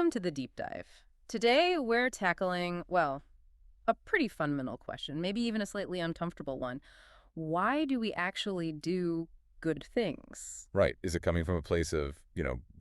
Welcome to the deep dive. Today we're tackling, well, a pretty fundamental question, maybe even a slightly uncomfortable one. Why do we actually do good things? Right. Is it coming from a place of,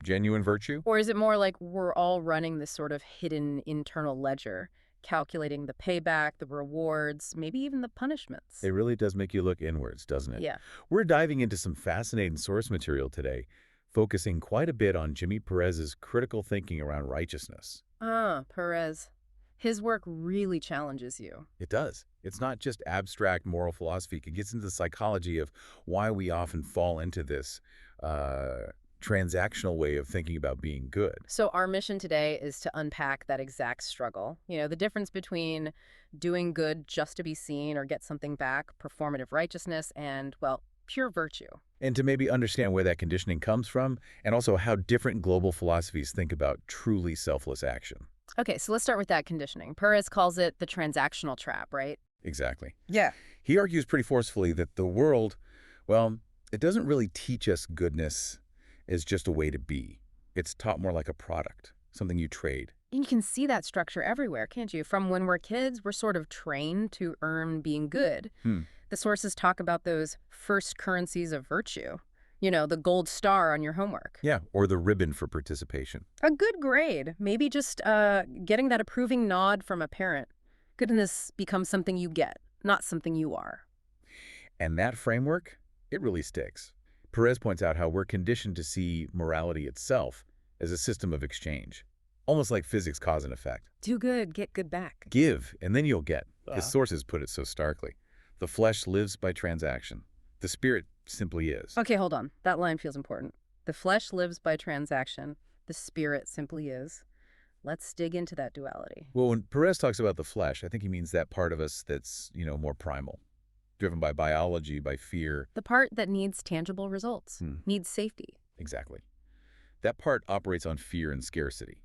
genuine virtue? Or is it more like we're all running this sort of hidden internal ledger, calculating the payback, the rewards, maybe even the punishments? It really does make you look inwards, doesn't it? Yeah. We're diving into some fascinating source material today, focusing quite a bit on Jimmy Perez's critical thinking around righteousness. Perez. His work really challenges you. It does. It's not just abstract moral philosophy. It gets into the psychology of why we often fall into this transactional way of thinking about being good. So our mission today is to unpack that exact struggle. The difference between doing good just to be seen or get something back, performative righteousness, and, well, pure virtue. And to maybe understand where that conditioning comes from, and also how different global philosophies think about truly selfless action. Okay, so let's start with that conditioning. Perez calls it the transactional trap, right? Exactly. Yeah. He argues pretty forcefully that the world, well, it doesn't really teach us goodness as just a way to be. It's taught more like a product, something you trade. You can see that structure everywhere, can't you? From when we're kids, we're sort of trained to earn being good. The sources talk about those first currencies of virtue. The gold star on your homework. Yeah, or the ribbon for participation. A good grade. Maybe just getting that approving nod from a parent. Goodness becomes something you get, not something you are. And that framework, it really sticks. Perez points out how we're conditioned to see morality itself as a system of exchange, almost like physics cause and effect. Do good, get good back. Give, and then you'll get. His sources put it so starkly. The flesh lives by transaction. The spirit simply is. Okay, hold on. That line feels important. The flesh lives by transaction. The spirit simply is. Let's dig into that duality. Well, when Perez talks about the flesh, I think he means that part of us that's, more primal, driven by biology, by fear. The part that needs tangible results, needs safety. Exactly. That part operates on fear and scarcity.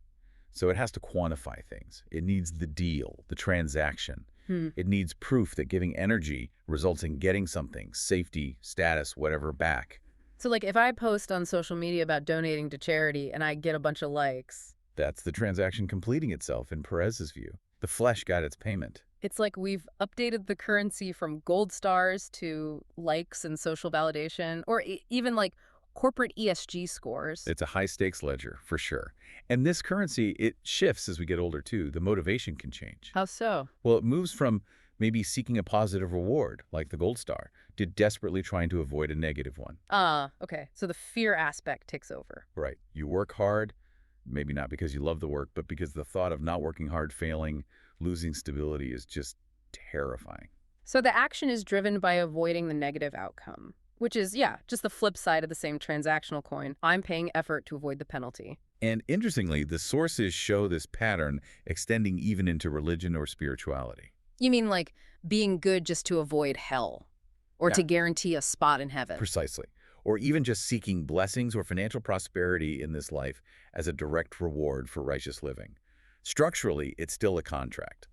So it has to quantify things. It needs the deal, the transaction. It needs proof that giving energy results in getting something, safety, status, whatever, back. So like if I post on social media about donating to charity and I get a bunch of likes. That's the transaction completing itself in Perez's view. The flesh got its payment. It's like we've updated the currency from gold stars to likes and social validation, or even like corporate ESG scores. It's a high-stakes ledger, for sure. And this currency, it shifts as we get older, too. The motivation can change. How so? Well, it moves from maybe seeking a positive reward, like the gold star, to desperately trying to avoid a negative one. Okay. So the fear aspect takes over. Right. You work hard, maybe not because you love the work, but because the thought of not working hard, failing, losing stability is just terrifying. So the action is driven by avoiding the negative outcome, which is, just the flip side of the same transactional coin. I'm paying effort to avoid the penalty. And interestingly, the sources show this pattern extending even into religion or spirituality. You mean like being good just to avoid hell or to Yeah. guarantee a spot in heaven? Precisely. Or even just seeking blessings or financial prosperity in this life as a direct reward for righteous living. Structurally, it's still a contract.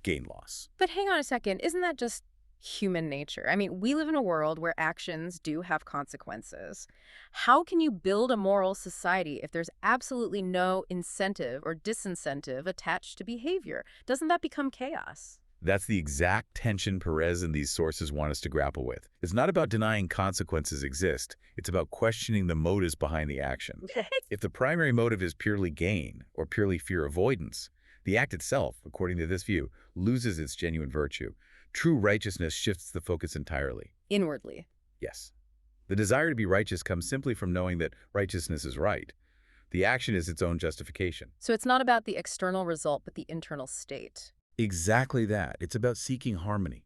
Gain-loss. But hang on a second, isn't that just human nature? I mean, we live in a world where actions do have consequences. How can you build a moral society if there's absolutely no incentive or disincentive attached to behavior? Doesn't that become chaos? That's the exact tension Perez and these sources want us to grapple with. It's not about denying consequences exist. It's about questioning the motives behind the action. If the primary motive is purely gain or purely fear avoidance, the act itself, according to this view, loses its genuine virtue. True righteousness shifts the focus entirely. Inwardly. Yes. The desire to be righteous comes simply from knowing that righteousness is right. The action is its own justification. So it's not about the external result, but the internal state. Exactly that. It's about seeking harmony,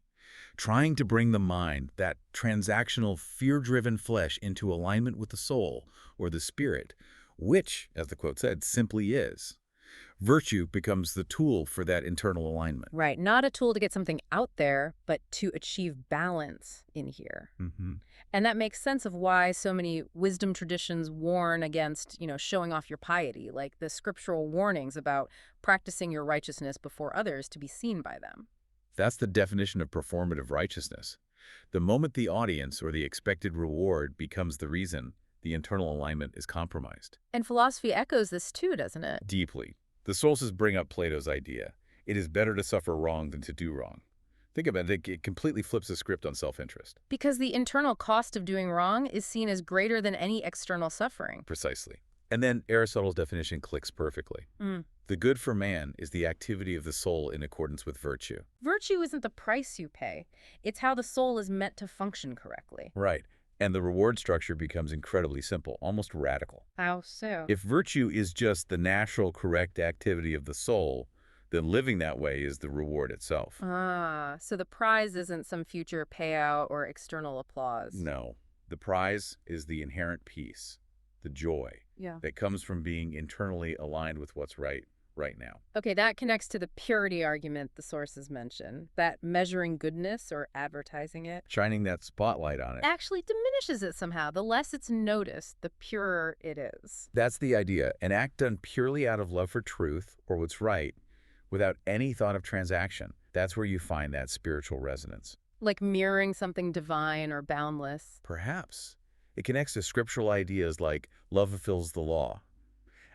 trying to bring the mind, that transactional, fear-driven flesh, into alignment with the soul, or the spirit, which, as the quote said, simply is. Virtue becomes the tool for that internal alignment. Right. Not a tool to get something out there, but to achieve balance in here. And that makes sense of why so many wisdom traditions warn against, showing off your piety, like the scriptural warnings about practicing your righteousness before others to be seen by them. That's the definition of performative righteousness. The moment the audience or the expected reward becomes the reason, the internal alignment is compromised. And philosophy echoes this too, doesn't it? Deeply. The sources bring up Plato's idea. It is better to suffer wrong than to do wrong. Think about it. It completely flips the script on self-interest. Because the internal cost of doing wrong is seen as greater than any external suffering. Precisely. And then Aristotle's definition clicks perfectly. The good for man is the activity of the soul in accordance with virtue. Virtue isn't the price you pay. It's how the soul is meant to function correctly. Right. And the reward structure becomes incredibly simple, almost radical. How so? If virtue is just the natural, correct activity of the soul, then living that way is the reward itself. So the prize isn't some future payout or external applause. No. The prize is the inherent peace, the joy that comes from being internally aligned with what's right now. Okay, that connects to the purity argument the sources mention, that measuring goodness or advertising it. Shining that spotlight on it. Actually diminishes it somehow. The less it's noticed, the purer it is. That's the idea. An act done purely out of love for truth or what's right, without any thought of transaction. That's where you find that spiritual resonance. Like mirroring something divine or boundless. Perhaps. It connects to scriptural ideas like love fulfills the law.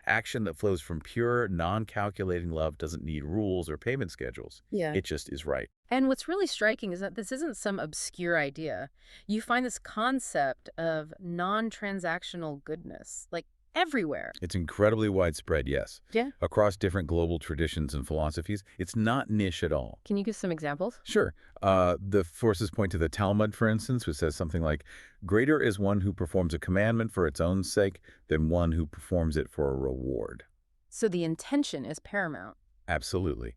Action that flows from pure, non-calculating love doesn't need rules or payment schedules. It just is right. And what's really striking is that this isn't some obscure idea. You find this concept of non-transactional goodness, like everywhere. It's incredibly widespread, yes. Yeah. Across different global traditions and philosophies, it's not niche at all. Can you give some examples? Sure. The sources point to the Talmud, for instance, which says something like, greater is one who performs a commandment for its own sake than one who performs it for a reward. So the intention is paramount. Absolutely.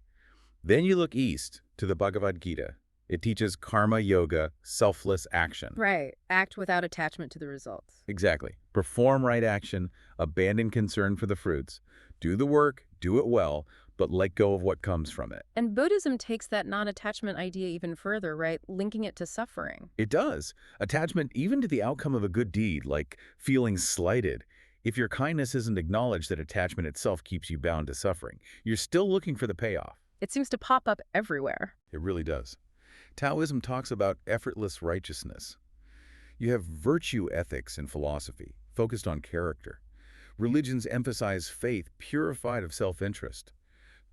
Then you look east to the Bhagavad Gita. It teaches karma yoga, selfless action. Right. Act without attachment to the results. Exactly. Perform right action, abandon concern for the fruits. Do the work, do it well, but let go of what comes from it. And Buddhism takes that non-attachment idea even further, right? Linking it to suffering. It does. Attachment even to the outcome of a good deed, like feeling slighted. If your kindness isn't acknowledged, that attachment itself keeps you bound to suffering. You're still looking for the payoff. It seems to pop up everywhere. It really does. Taoism talks about effortless righteousness. You have virtue ethics in philosophy, focused on character. Religions emphasize faith purified of self-interest.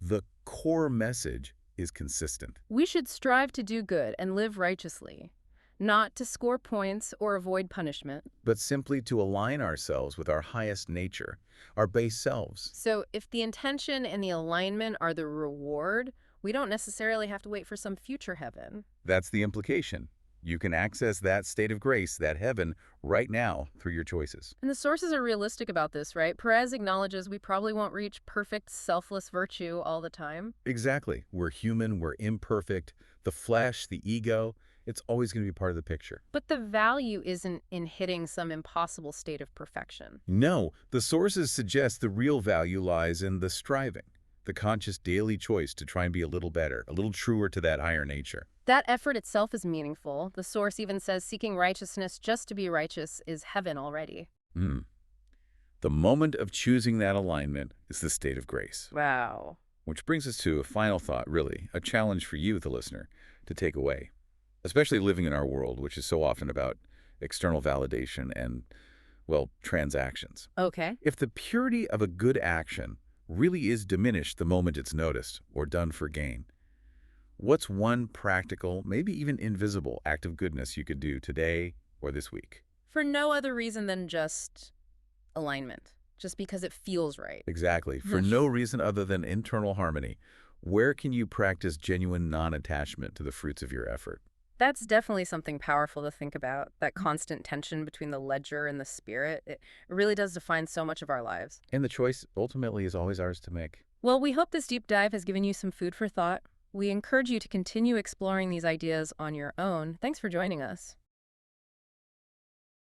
The core message is consistent. We should strive to do good and live righteously, not to score points or avoid punishment, but simply to align ourselves with our highest nature, our base selves. So if the intention and the alignment are the reward, we don't necessarily have to wait for some future heaven. That's the implication. You can access that state of grace, that heaven, right now through your choices. And the sources are realistic about this, right? Perez acknowledges we probably won't reach perfect, selfless virtue all the time. Exactly. We're human, we're imperfect. The flesh, the ego, it's always going to be part of the picture. But the value isn't in hitting some impossible state of perfection. No, the sources suggest the real value lies in the striving, the conscious daily choice to try and be a little better, a little truer to that higher nature. That effort itself is meaningful. The source even says seeking righteousness just to be righteous is heaven already. The moment of choosing that alignment is the state of grace. Wow. Which brings us to a final thought, really, a challenge for you, the listener, to take away. Especially living in our world, which is so often about external validation and, well, transactions. Okay. If the purity of a good action really is diminished the moment it's noticed or done for gain, what's one practical, maybe even invisible act of goodness you could do today or this week? For no other reason than just alignment, just because it feels right. Exactly. For no reason other than internal harmony. Where can you practice genuine non-attachment to the fruits of your effort? That's definitely something powerful to think about, that constant tension between the ledger and the spirit. It really does define so much of our lives. And the choice ultimately is always ours to make. Well, we hope this deep dive has given you some food for thought. We encourage you to continue exploring these ideas on your own. Thanks for joining us.